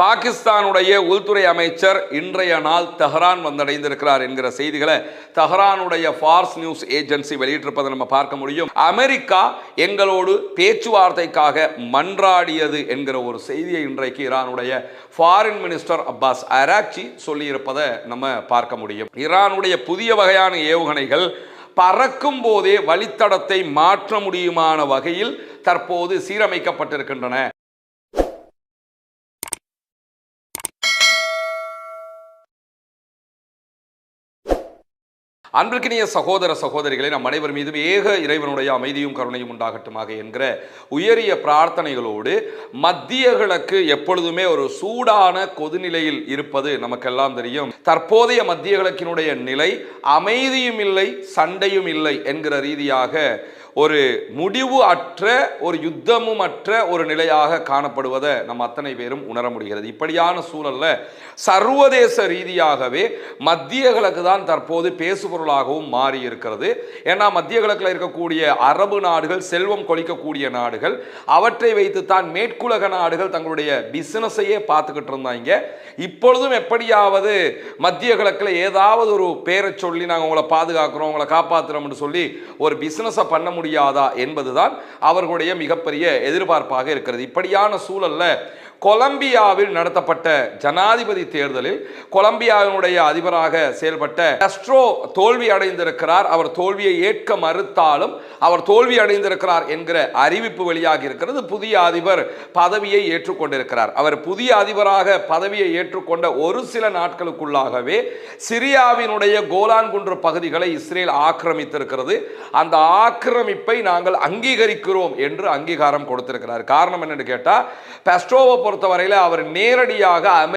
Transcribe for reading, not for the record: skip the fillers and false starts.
பாகிஸ்தானுடைய உள்துறை அமைச்சர் இன்றைய நாள் தெஹ்ரான் வந்தடைந்திருக்கிறார் என்கிற செய்திகளை தெஹ்ரானுடைய ஃபார்ஸ் நியூஸ் ஏஜென்சி வெளியிட்டிருப்பதை நம்ம பார்க்க முடியும். அமெரிக்கா எங்களோடு பேச்சுவார்த்தைக்காக மன்றாடியது என்கிற ஒரு செய்தியை இன்றைக்கு ஈரானுடைய ஃபாரின் மினிஸ்டர் அப்பாஸ் அராக்சி சொல்லியிருப்பதை நம்ம பார்க்க முடியும். ஈரானுடைய புதிய வகையான ஏவுகணைகள் பறக்கும் போதே வழித்தடத்தை மாற்ற முடியுமான வகையில் தற்போது சீரமைக்கப்பட்டிருக்கின்றன. அன்பிற்கினிய சகோதர சகோதரிகளை நம் அனைவர் மீதும் ஏக இறைவனுடைய அமைதியும் கருணையும் உண்டாகட்டுமாக என்கிற உயரிய பிரார்த்தனைகளோடு மத்திய கிழக்கு எப்பொழுதுமே ஒரு சூடான கொதிநிலையில் இருப்பது நமக்கெல்லாம் தெரியும். தற்போதைய மத்திய கிழக்கினுடைய நிலை அமைதியும் இல்லை சண்டையும் இல்லை என்கிற ரீதியாக ஒரு முடிவு அற்ற ஒரு யுத்தமும் அற்ற ஒரு நிலையாக காணப்படுவதை நம்ம அத்தனை பேரும் உணர முடிகிறது. இப்படியான சூழல்ல சர்வதேச ரீதியாகவே மத்திய கிழக்கு தான் தற்போது பேசுபொருளாகவும் மாறி இருக்கிறது. ஏன்னா மத்திய கிழக்கில் இருக்கக்கூடிய அரபு நாடுகள் செல்வம் கொளிக்கக்கூடிய நாடுகள், அவற்றை வைத்துத்தான் மேற்குலக நாடுகள் தங்களுடைய பிசினஸையே பார்த்துக்கிட்டு இருந்தாங்க. இப்பொழுதும் எப்படியாவது மத்திய கிழக்கில் ஏதாவது ஒரு பேரை சொல்லி நாங்கள் உங்களை பாதுகாக்கிறோம், உங்களை காப்பாற்றுறோம்னு சொல்லி ஒரு பிசினஸை பண்ண முடியாதா என்பதுதான் அவர்களுடைய மிகப்பெரிய எதிர்பார்ப்பாக இருக்கிறது. இப்படியான சூழல்ல கொலம்பியாவில் நடத்தப்பட்ட ஜனாதிபதி தேர்தலில் கொலம்பியாவினுடைய அதிபராக செயல்பட்ட காஸ்ட்ரோ தோல்வி அடைந்திருக்கிறார். அவர் தோல்வியை ஏற்க மறுத்தாலும் அவர் தோல்வி அடைந்திருக்கிறார் என்கிற அறிவிப்பு வெளியாகி இருக்கிறது. புதிய அதிபர் பதவியை ஏற்றுக்கொண்டிருக்கிறார். அவர் புதிய அதிபராக பதவியை ஏற்றுக்கொண்ட ஒரு சில நாட்களுக்குள்ளாகவே சிரியாவினுடைய கோலான் குன்று பகுதிகளை இஸ்ரேல் ஆக்கிரமித்திருக்கிறது. அந்த ஆக்கிரமிப்பை நாங்கள் அங்கீகரிக்கிறோம் என்று அங்கீகாரம் கொடுத்திருக்கிறார். காரணம் என்னன்னு கேட்டா, காஸ்ட்ரோவை பொறுத்தவரையில் அவர் நேரடியாக